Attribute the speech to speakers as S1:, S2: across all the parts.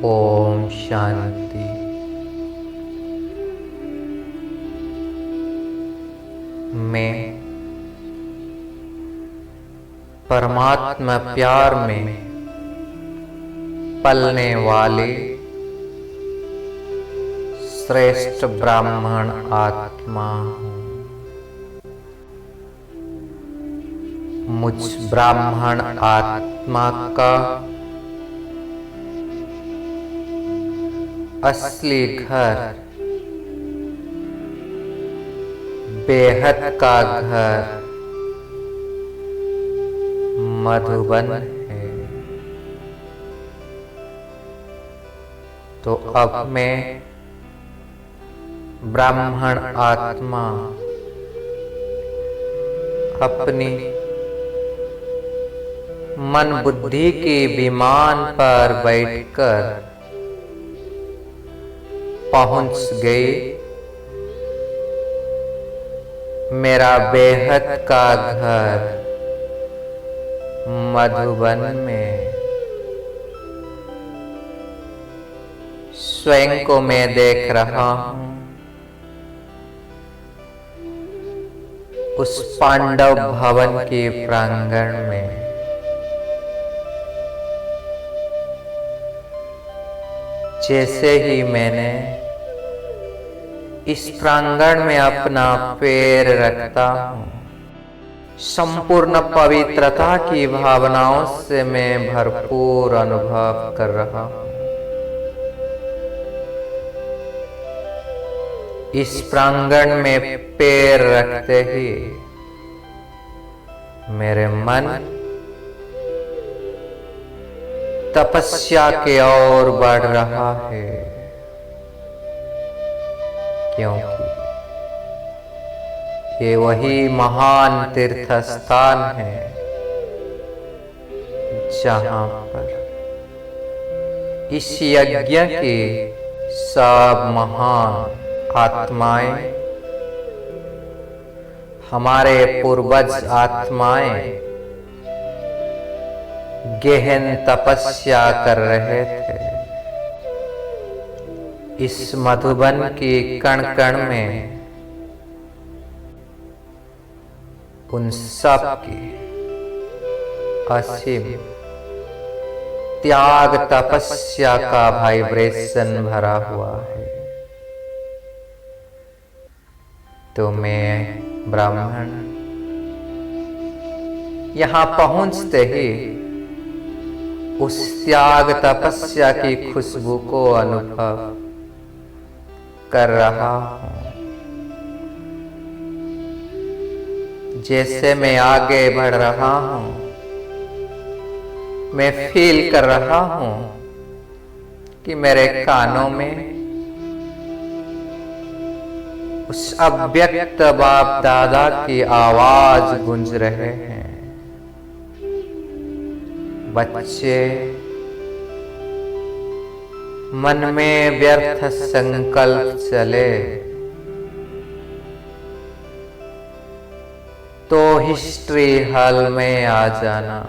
S1: ओम शांति। मैं परमात्मा प्यार में पलने वाले श्रेष्ठ ब्राह्मण आत्मा हूँ। मुझ ब्राह्मण आत्मा का असली घर बेहद का घर मधुबन है। तो अब मैं ब्राह्मण आत्मा अपनी मन बुद्धि के विमान पर बैठकर पहुंच गए मेरा बेहद का घर मधुबन में। स्वयं को मैं देख रहा हूं उस पांडव भवन के प्रांगण में। जैसे ही मैंने इस प्रांगण में अपना पैर रखता हूं, संपूर्ण पवित्रता की भावनाओं से मैं भरपूर अनुभव कर रहा हूं। इस प्रांगण में पैर रखते ही मेरे मन तपस्या के ओर बढ़ रहा है, क्योंकि ये वही महान तीर्थ स्थान है जहां पर इस यज्ञ की सब महान आत्माएं, हमारे पूर्वज आत्माएं गहन तपस्या कर रहे थे। इस मधुबन की कण कण में उन सब की असीम त्याग तपस्या का वाइब्रेशन भरा हुआ है। तो मैं ब्राह्मण यहां पहुंचते ही उस त्याग तपस्या की खुशबू को अनुभव कर रहा हूं। जैसे मैं आगे बढ़ रहा हूं, मैं फील कर रहा हूं कि मेरे कानों में उस अव्यक्त बाप दादा की आवाज गूंज रहे हैं। बच्चे मन में व्यर्थ संकल्प चले तो हिस्ट्री हॉल में आ जाना।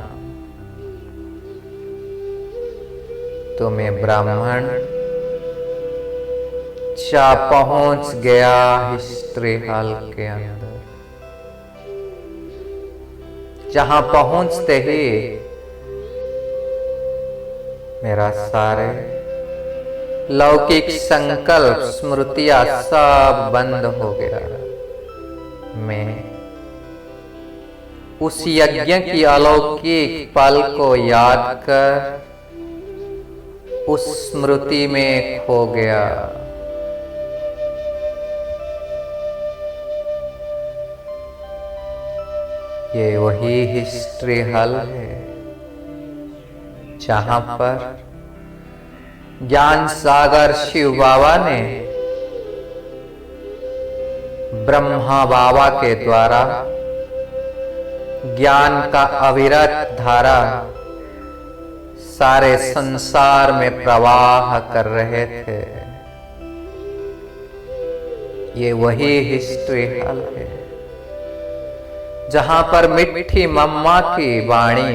S1: तो मैं ब्राह्मण जा पहुंच गया हिस्ट्री हॉल के अंदर। जहां पहुंचते ही मेरा सारे लौकिक संकल्प स्मृतियां सब बंद हो गया। मैं उस यज्ञ की अलौकिक पल को याद कर उस स्मृति में खो गया। ये वही हिस्ट्री हॉल है जहां पर ज्ञान सागर शिव बाबा ने ब्रह्मा बाबा के द्वारा ज्ञान का अविरत धारा सारे संसार में प्रवाह कर रहे थे। ये वही हिस्ट्री हॉल है जहां पर मिठी मम्मा की वाणी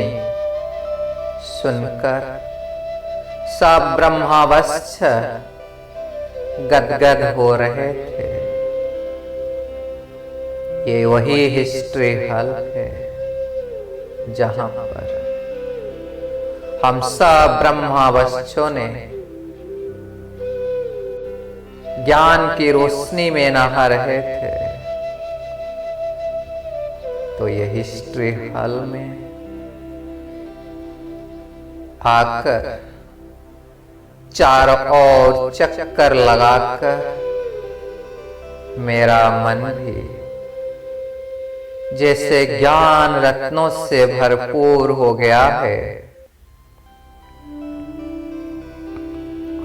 S1: सुनकर सब ब्रह्मावस्थ गदगद हो रहे थे। ये वही हिस्ट्री हल है जहां पर हम सब ब्रह्मावस्थों ने ज्ञान की रोशनी में नहा रहे थे। तो ये हिस्ट्री हॉल में आकर चारों ओर चक्कर लगाकर मेरा मन भी जैसे ज्ञान रत्नों से भरपूर हो गया है।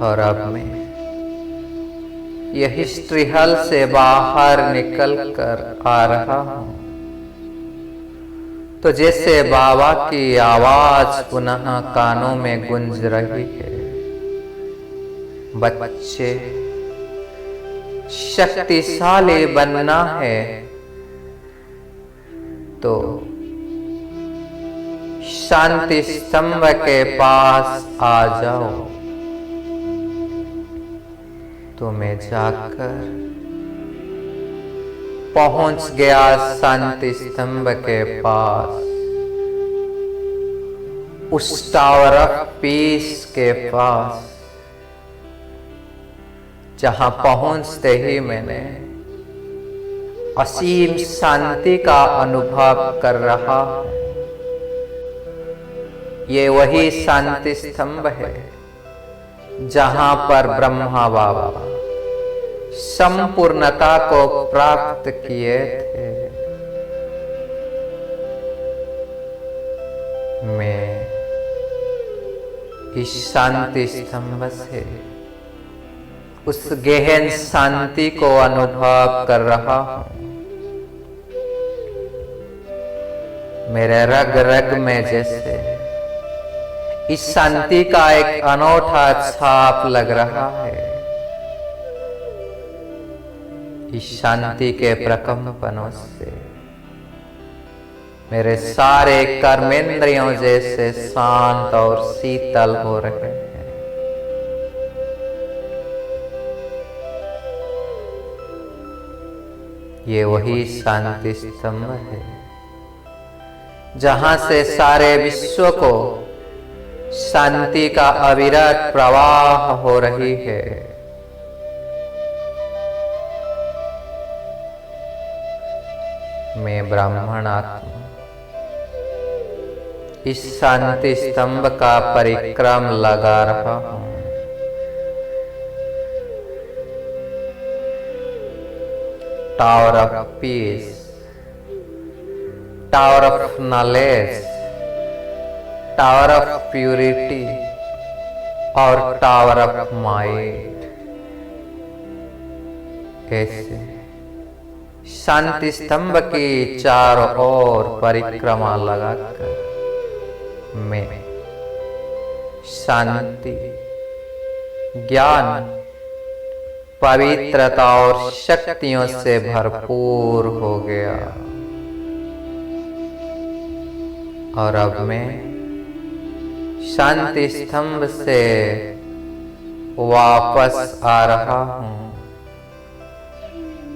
S1: और अब मैं यह हिस्ट्री हॉल से बाहर निकल कर आ रहा हूं, तो जैसे बाबा की आवाज पुनः कानों में गूंज रही है। बच्चे, शक्तिशाली बनना है तो शांति स्तंभ के पास आ जाओ। तो मैं जाकर पहुंच गया शांति स्तंभ के पास, उस टावर ऑफ पीस के पास, जहां पहुंचते ही मैंने असीम शांति का अनुभव कर रहा हूं। ये वही शांति स्तंभ है जहां पर ब्रह्मा बाबा संपूर्णता को प्राप्त किए थे। मैं इस शांति स्तंभ से उस गहन शांति को अनुभव कर रहा हूं। मेरे रग रग में जैसे इस शांति का एक अनोखा छाप लग रहा है। इस शांति के प्रकंपनों से मेरे सारे कर्मेंद्रियों जैसे शांत और शीतल हो रहे हैं। ये वही शांति स्तंभ है जहां से सारे विश्व को शांति का अविरत प्रवाह हो रही है। मैं ब्राह्मण आत्मा इस शांति स्तंभ का परिक्रम लगा रहा हूं। Tower of peace, tower of knowledge, tower of purity और टावर ऑफ माइंड, ऐसे शांति स्तंभ की चारों ओर परिक्रमा लगाकर मैं शांति, ज्ञान, पवित्रता और शक्तियों से भरपूर हो गया। और अब मैं शांति स्तंभ से वापस आ रहा हूं,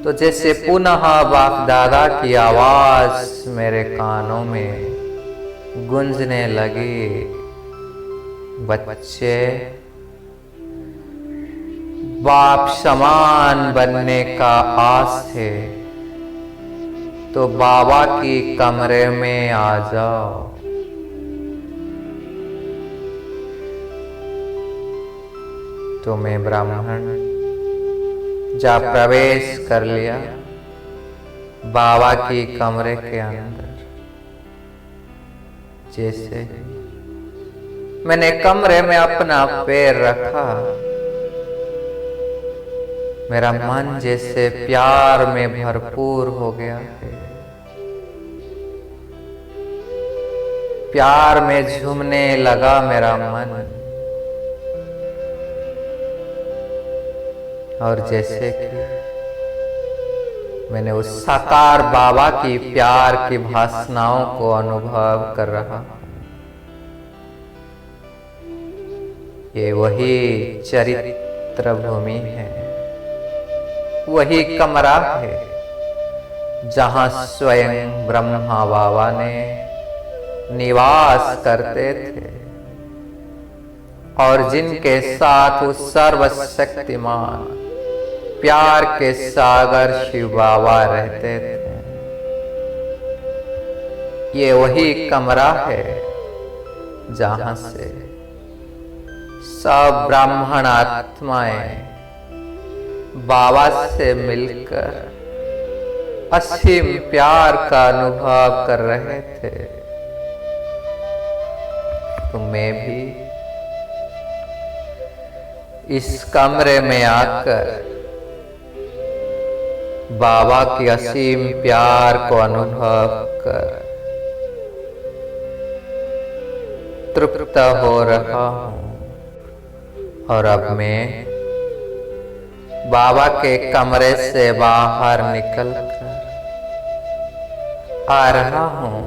S1: तो जैसे पुनः बाप दादा की आवाज मेरे कानों में गूंजने लगी। बच्चे, बाप समान बनने का आस है तो बाबा की कमरे में आ जाओ। तो मैं ब्राह्मण जा प्रवेश कर लिया बाबा की कमरे के अंदर। जैसे मैंने कमरे में अपना पैर रखा, मेरा मन जैसे प्यार में भरपूर हो गया है। प्यार में झूमने लगा मेरा मन। और जैसे कि मैंने उस साकार बाबा की प्यार की भाषणाओं को अनुभव कर रहा हूं। ये वही चरित्र भूमि है, वही कमरा है जहां स्वयं ब्रह्मा बाबा ने निवास करते थे और जिनके साथ वो सर्वशक्तिमान प्यार के सागर शिव बाबा रहते थे। ये वही कमरा है जहां से सब ब्राह्मण आत्माएं बाबा से मिलकर असीम प्यार का अनुभव कर रहे थे। तो मैं भी इस कमरे में आकर बाबा की असीम प्यार को अनुभव कर तृप्त हो रहा हूं। और अब मैं बाबा के कमरे से बाहर निकलकर आ रहा हूं,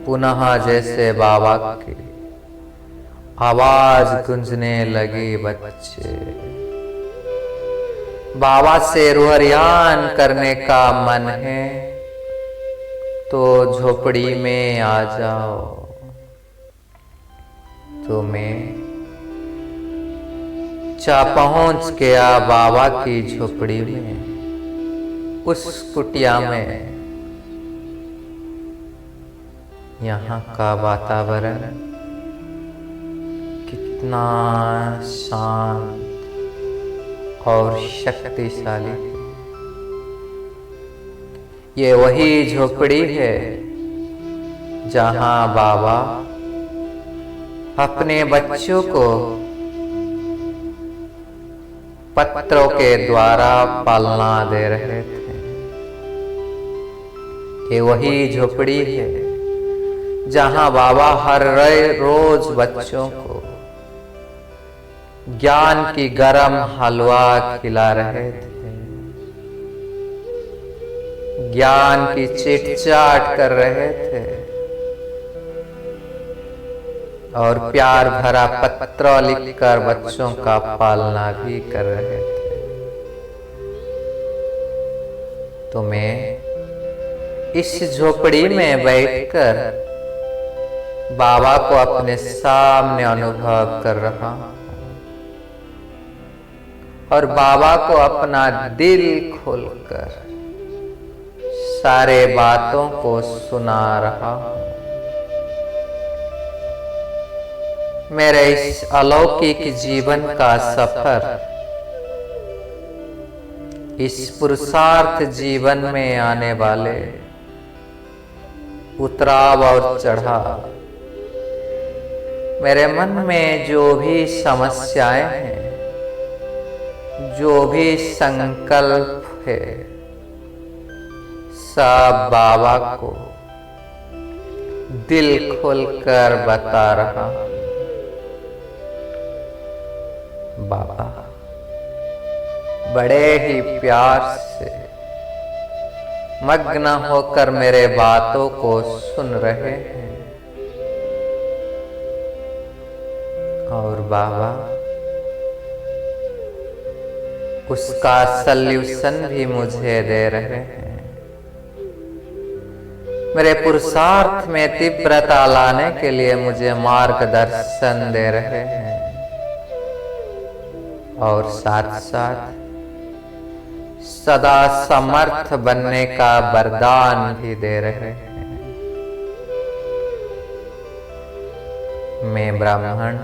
S1: पुनः जैसे बाबा की आवाज गूंजने लगी, बच्चे बाबा से रूहरियान करने का मन है तो झोपड़ी में आ जाओ। तो मैं पहुंच गया बाबा की झोपड़ी में, उस कुटिया में। यहाँ का वातावरण कितना शांत और शक्तिशाली है। ये वही झोपड़ी है जहां बाबा अपने बच्चों को पत्रों के द्वारा पालना दे रहे थे। ये वही झोपड़ी है जहां बाबा हर रोज बच्चों को ज्ञान की गरम हलवा खिला रहे थे, ज्ञान की चिटचाट कर रहे थे और प्यार भरा पत्र लिखकर बच्चों का पालना भी कर रहे थे। तो मैं इस झोपड़ी में बैठकर बाबा को अपने सामने अनुभव कर रहा हूं और बाबा को अपना दिल खोलकर सारे बातों को सुना रहा हूं। मेरे इस अलौकिक जीवन का सफर, इस पुरुषार्थ जीवन में आने वाले उतराव और चढ़ाव, मेरे मन में जो भी समस्याएं हैं, जो भी संकल्प है, सब बाबा को दिल खोलकर बता रहा हूं। बाबा बड़े ही प्यार से मग्न होकर मेरे बातों को सुन रहे हैं और बाबा उसका सल्यूशन भी मुझे दे रहे हैं। मेरे पुरुषार्थ में तीव्रता लाने के लिए मुझे मार्गदर्शन दे रहे हैं और साथ साथ सदा समर्थ बनने का वरदान भी दे रहे हैं। मैं ब्राह्मण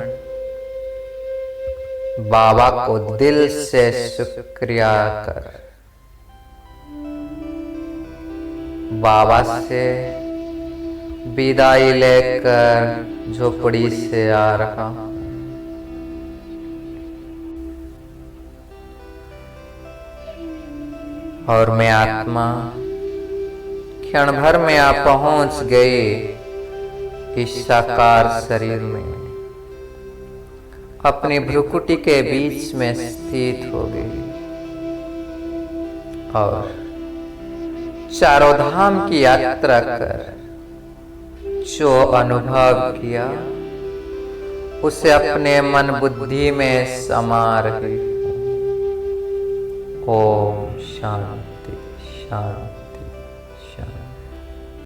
S1: बाबा को दिल से शुक्रिया कर बाबा से विदाई लेकर झोपड़ी से आ रहा हूं। और मैं आत्मा क्षण भर में आ पहुंच गई इस साकार शरीर में, अपनी भ्रुकुटी के बीच में स्थित हो गई और चारों धाम की यात्रा कर जो अनुभव किया उसे अपने मन बुद्धि में समा रही हूँ। ओम शांति शांति।